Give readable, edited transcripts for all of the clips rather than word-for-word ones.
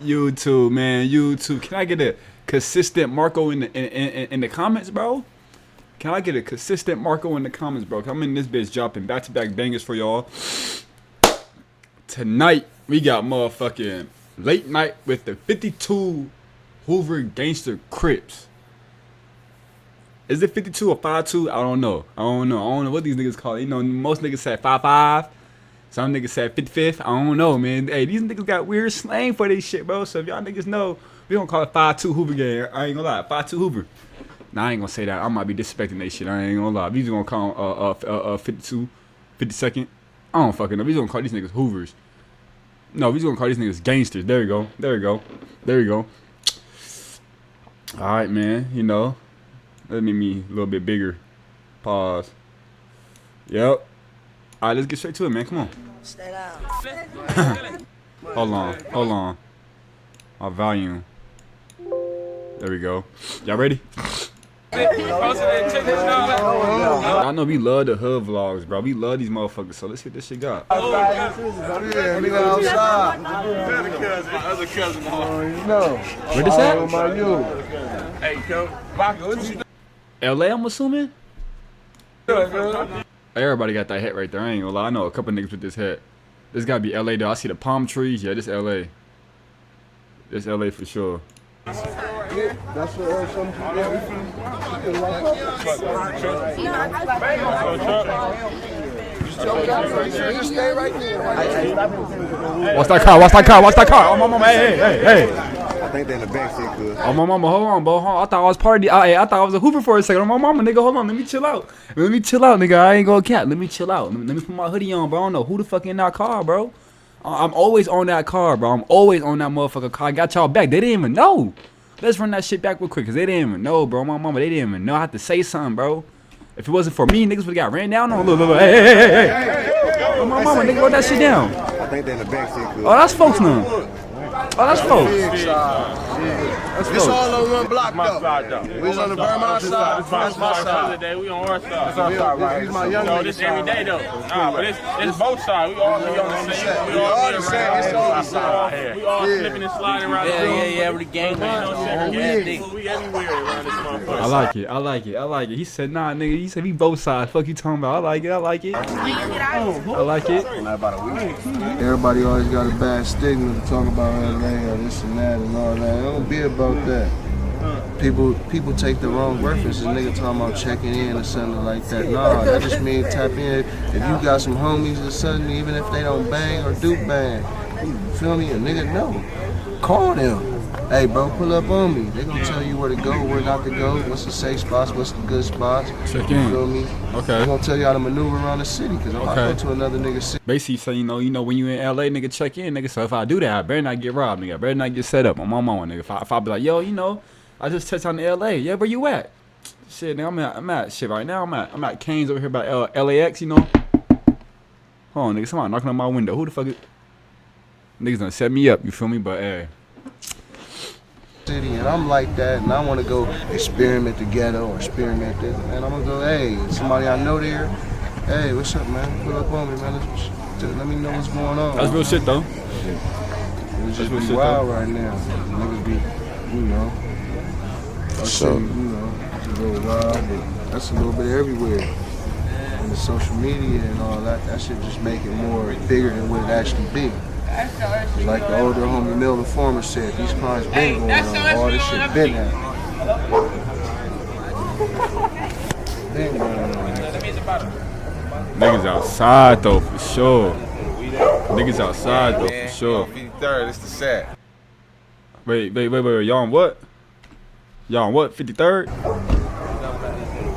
YouTube, man, YouTube. Can I get a consistent Marco in the comments, bro? Can I get a consistent Marco in the comments, bro? I'm in this bitch dropping back-to-back bangers for y'all. Tonight, we got motherfucking late night with the 52 Hoover Ganster Crips. Is it 52 or 52? I don't know. I don't know what these niggas call it. You know, most niggas say 55. Some niggas say 55th. I don't know, man. Hey, these niggas got weird slang for this shit, bro. So if y'all niggas know, we don't call it 52 Hoover gang. I ain't gonna lie. 52 Hoover. Nah, I ain't gonna say that. I might be disrespecting that shit. I ain't gonna lie. We just gonna call them 52, 52nd. I don't fucking know. We just gonna call these niggas Hoovers. No, we just gonna call these niggas gangsters. There we go. There we go. There we go. All right, man. You know, that made me a little bit bigger. Pause. Yep. All right, let's get straight to it, man. Come on. Stay down. Hold on. My volume. There we go. Y'all ready? I know we love the hood vlogs, bro. We love these motherfuckers, so let's see what this shit got. Yeah, nigga outside. My other cousin. You know. Where this at? Hey, Joe. What you LA, I'm assuming? Everybody got that hat right there. I ain't gonna lie. I know a couple niggas with this hat. This gotta be LA though. I see the palm trees. Yeah, this LA. This LA for sure. That's what some Watch that car. Watch that car. Watch that car. Oh, my mama. Hey. I think they in the backseat, cuz. Oh, my mama. Hold on, bro. I thought I was part of the. I thought I was a Hoover for a second. Oh, my mama, nigga. Hold on. Let me chill out. Nigga. I ain't gonna cap. Let me chill out. Let me put my hoodie on, bro. I don't know who the fuck in that car, bro. I'm always on that car, bro. I'm always on that motherfucker car. I got y'all back. They didn't even know. Let's run that shit back real quick, because they didn't even know, bro. My mama, they didn't even know. I had to say something, bro. If it wasn't for me, niggas would've got ran down on. Look. Hey. Oh, my mama, nigga, wrote that shit down. I think they in the backseat, cuz. Oh, that's folks now. Oh, that's folks. It's all on one block, though. We was on the Vermont side. That's my side. We on our side. That's our side, right? This is my young No, this every day though. Nah, but it's both sides. We all be on the same. We all the same. It's all side. We all slipping and sliding around. Yeah, with the gang. We everywhere around this motherfucker. I like it. He said, nah, nigga. He said we both sides. Fuck you talking about. I like it. I like it. Everybody always got a bad stigma to talk about LA or this and that and all that. It don't be about that. People take the wrong references. Nigga talking about checking in or something like that. Nah, that just means tap in. If you got some homies or something, even if they don't bang or do bang, you feel me? A nigga know. Call them. Hey, bro, pull up on me. They gonna tell you where to go, where not to go, what's the safe spots, what's the good spots. Check You in. feel me? Okay. They gonna tell you how to maneuver around the city, because if I go to another nigga city. Basically, so you know, when you in LA, nigga, check in, nigga. So if I do that, I better not get robbed, nigga. I better not get set up on my mama, nigga. If I be like, yo, you know, I just touched on the LA. Yeah, where you at? Shit, nigga, I'm at shit right now. I'm at Cane's over here by LAX, you know. Hold on, nigga. Somebody knocking on my window. Who the fuck is? Niggas done set me up. You feel me? But hey. City, and I'm like that, and I want to go experiment the ghetto or experiment this, and I'm gonna go, hey, somebody I know there, hey, what's up, man? Pull up on me, man. Let me know what's going on. That's real shit, though. It's just be wild right now. Niggas be, you know. So, you know, it's a little wild, but that's a little bit everywhere. And the social media and all that, that shit just make it more bigger than what it actually be. Like the older homie Mill Informer said, these crimes been going on, all this shit been happening. Been going on. Niggas outside though, for sure. Niggas outside though, for sure. 53rd, it's the set. Wait. Y'all on what? Y'all on what? 53rd? It's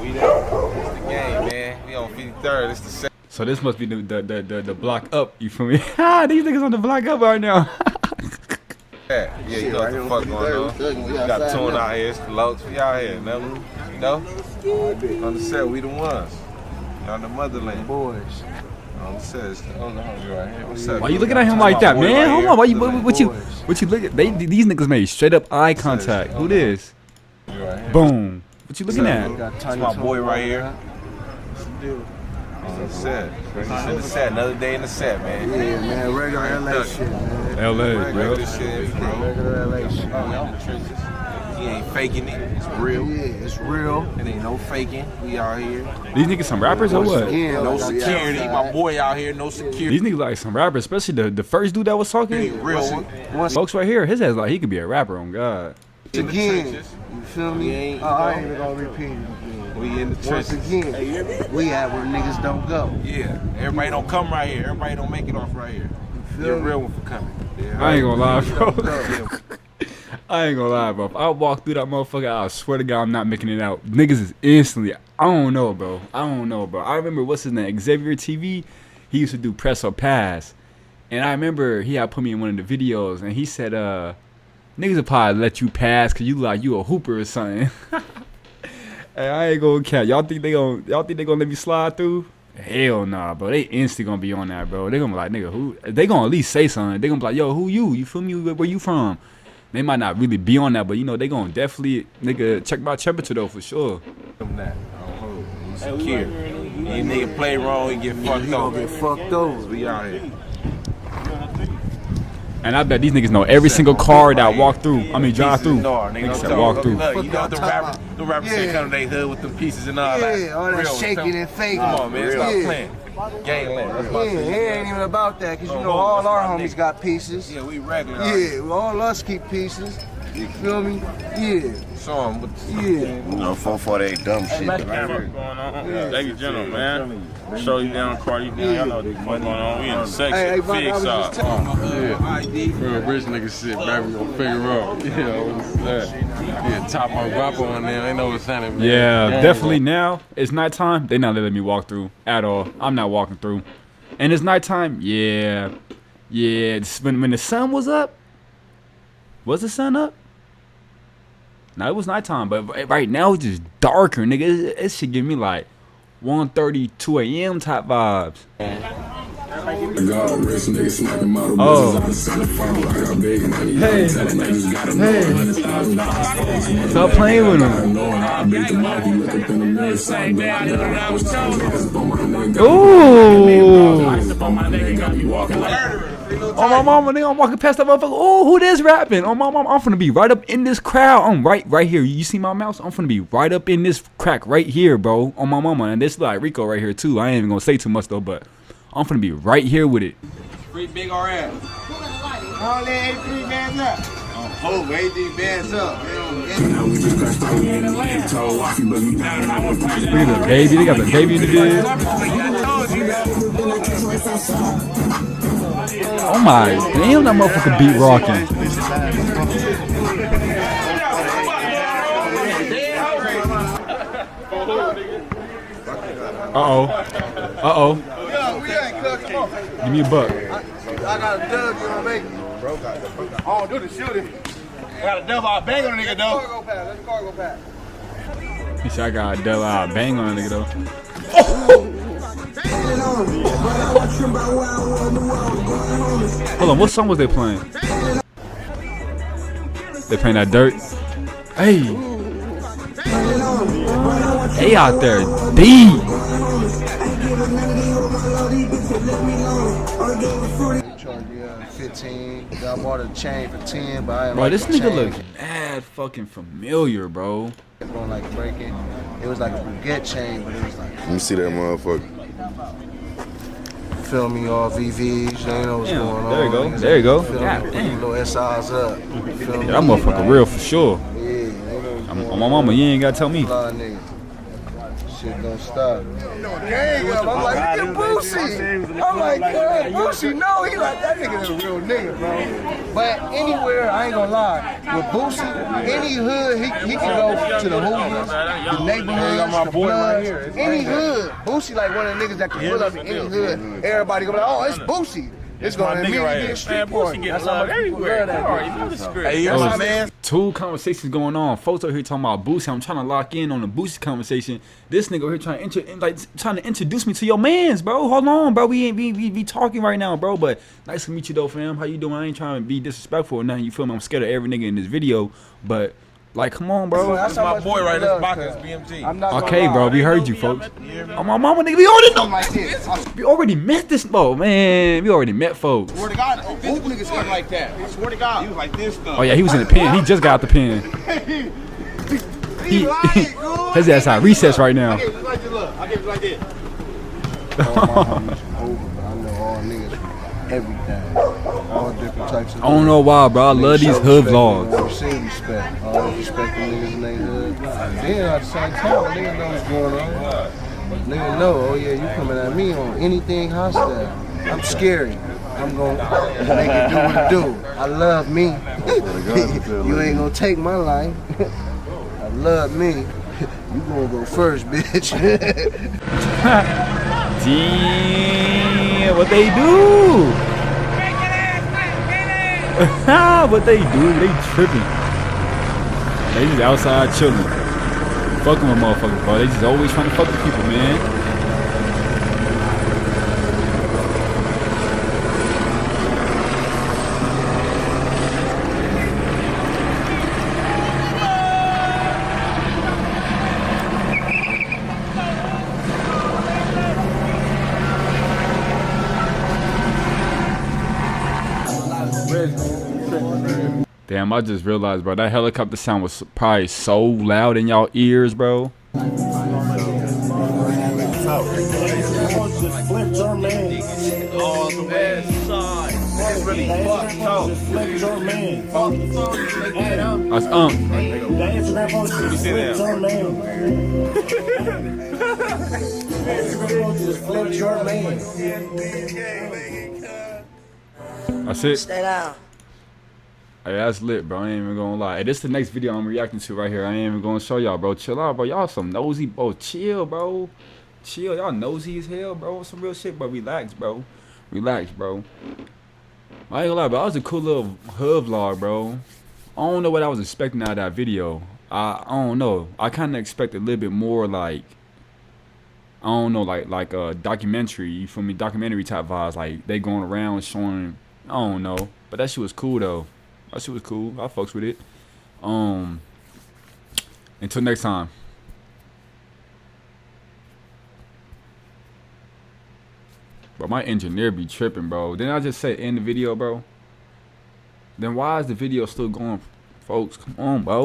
the game, man. We on 53rd, it's the set. So this must be the block up. You feel me? These niggas on the block up right now. Yeah, you know what the fuck going on. We got tune out here, it's floats. We out here, man. You know? On the set, we the ones. On the motherland. Boys. On the set, it's on the homie right here. What's up? Why you looking at him like that, man? Hold on. What you look at? These niggas made straight up eye contact. Who this? Boom. What you looking at? Got That's my boy right here. Set. It's in the set. Another day in the set, man. Yeah, man. Regular LA shit, man. LA, Regular bro. shit. Regular LA shit. He ain't faking it. It's real. Yeah, it's real. It ain't no faking. We out here. These niggas some rappers or what? Yeah, No like security. My boy out here. No security. These niggas like some rappers, especially the first dude that was talking. Real one. Once Folks right here, his ass like he could be a rapper on God. again, you feel me? I ain't even gonna repeat it again. We in the Once trenches. again, we at where niggas don't go. Yeah. Everybody don't come right here. Everybody don't make it off right here. You're a real one for coming. Yeah. I ain't gonna lie, bro. Yeah. I ain't gonna lie, bro. If I walk through that motherfucker, I swear to God, I'm not making it out. Niggas is instantly. I don't know, bro. I remember what's his name, Xavier TV. He used to do press or pass, and I remember he had put me in one of the videos, and he said, "Niggas will probably let you pass cause you a hooper or something." Hey, I ain't gonna cap. Y'all think they gonna let me slide through? Hell nah, bro. They instantly gonna be on that, bro. They gonna be like, nigga, who? They gonna at least say something. They gonna be like, yo, who you? You feel me? Where you from? They might not really be on that, but you know they gonna definitely, nigga, check my temperature though for sure. From that. He's secure. Any nigga play wrong, he get fucked He gonna over. get fucked over. We out here. And I bet these niggas know every single car that walk through. I mean, drive through. No, Niggas nigga, that walk through. Look, you know the rappers say come to their hood with them pieces and all that. Yeah, all that Real, shaking and faking. Come on, man, stop Yeah. playing. Gangland. That's my Yeah, it thing. ain't even about that, cause you know all our homies got pieces. Yeah, we regular. out Yeah, here. all us keep pieces. You feel me? Yeah, Show 'em what the yeah. You know, 448 dumb shit. What's going on? Ladies and gentlemen, man. Show you down, Cardi down. Y'all know what's going on. We in the section. Hey, Buck, I Big was just side. Real rich nigga shit, baby, we gonna figure out. You know what's that? Yeah, top on guapo on there, they know what's happening, man. Yeah, Gang definitely up. now. It's nighttime. They not letting me walk through at all. I'm not walking through. And it's nighttime. Yeah. When the sun was up. Was the sun up? No, it was nighttime. But right now it's just darker, nigga. It should give me like 1:30, 2 a.m. type vibes. Oh. Hey. Stop playing with him. Ooh. Oh my mama, nigga, I'm walking past that motherfucker. Oh, who this rapping? Oh my mama, I'm finna be right up in this crowd. I'm right here. You see my mouse? I'm finna be right up in this crack right here, bro. On my mama, and this like Rico right here too. I ain't even gonna say too much though, but I'm finna be right here with it. Free big RM. All that 83 bands up. Hoover, 83 bands up. Look at the baby. They got the baby in the bed. Oh my damn, that motherfucker beat rocking. Uh-oh. We ain't cooking. Give me a buck. I got a dub, you wanna make it? I don't do the shooting. I got a double out bang on a nigga though. Cargo pack, let's cargo pack. He said I got a devil out bang on a nigga though. Hold on, what song was they playing? They playing that dirt. Hey. They out there deep. Charge you 15. I bought a chain for 10, but I ain't Bro, like this the nigga chain. look mad fucking familiar, bro. Going like breaking. It was like a baguette chain, but it was like, Let me see that motherfucker. feel me, all VVs. They know what's Damn, going on. there you go, Niggas there you go. feel me, God put damn. little SIs up. You feel me? Yeah, that motherfucker real for sure. Yeah, they know what's On going my mama, you ain't gotta tell me. A lot of niggas. Shit don't stop. Gang up. I'm like, look at Boosie. I'm like, God, Boosie, no, he like, that nigga is a real nigga, bro. But anywhere, I ain't gonna lie, with Boosie, any hood, he can go to the Hoovers, the neighborhoods, the Bloods, any hood. Boosie like one of the niggas that can pull up in any hood. Everybody gonna be like, oh, it's Boosie. It's gonna immediately be a street party. That's how much people love that nigga. Hey, you my man. Two conversations going on. Folks over here talking about Boosie. I'm trying to lock in on the Boosie conversation. This nigga over here trying to introduce me to your mans, bro. Hold on, bro. We ain't be talking right now, bro. But nice to meet you though, fam. How you doing? I ain't trying to be disrespectful or nothing. You feel me? I'm scared of every nigga in this video, but Like, come on, bro. That's my boy right there. That's BMG. I'm not Okay, gonna bro, lie. we heard you, folks. Oh, my mama, nigga, we already know. Like this. I We already met this, bro, man. We already met folks. Swear to God, Hoover niggas come like that. I swear to God. He was like this stuff. Oh yeah, he was in the pen. He just got out the pen. His ass out recess right now. I gave it like this, look. I gave it like this. all my homies from Hoover, but I know all niggas from everything. All different types of I don't know why, bro. I love these hood vlogs. Receive respect. All respect the niggas in their hood. Then at the same time, niggas know what's going on. Niggas know, oh yeah, you coming at me on anything hostile. I'm scary. I'm gonna make it do what it do. I love me. You ain't gonna take my life. I love me. You gonna go first, bitch. Damn, what they do? What they do? They tripping. They just outside chilling. Fucking with motherfuckers, bro. They just always trying to fuck with people, man. Damn, I just realized, bro, that helicopter sound was probably so loud in y'all ears, bro. That's That's it. Stay down. Hey, that's lit, bro. I ain't even gonna lie. Hey, this is the next video I'm reacting to right here. I ain't even gonna show y'all, bro. Chill out, bro. Y'all some nosy, bro. Chill, bro. Chill. Y'all nosy as hell, bro. Some real shit, bro. Relax, bro. Relax, bro. I ain't gonna lie, bro. That was a cool little hood vlog, bro. I don't know what I was expecting out of that video. I don't know. I kind of expected a little bit more like, I don't know, like a documentary. You feel me? Documentary type vibes. Like they going around showing. I don't know. But that shit was cool though. That shit was cool. I fucks with it. Until next time. But my engineer be tripping, bro. Didn't I just say end the video, bro? Then why is the video still going, folks? Come on, bro.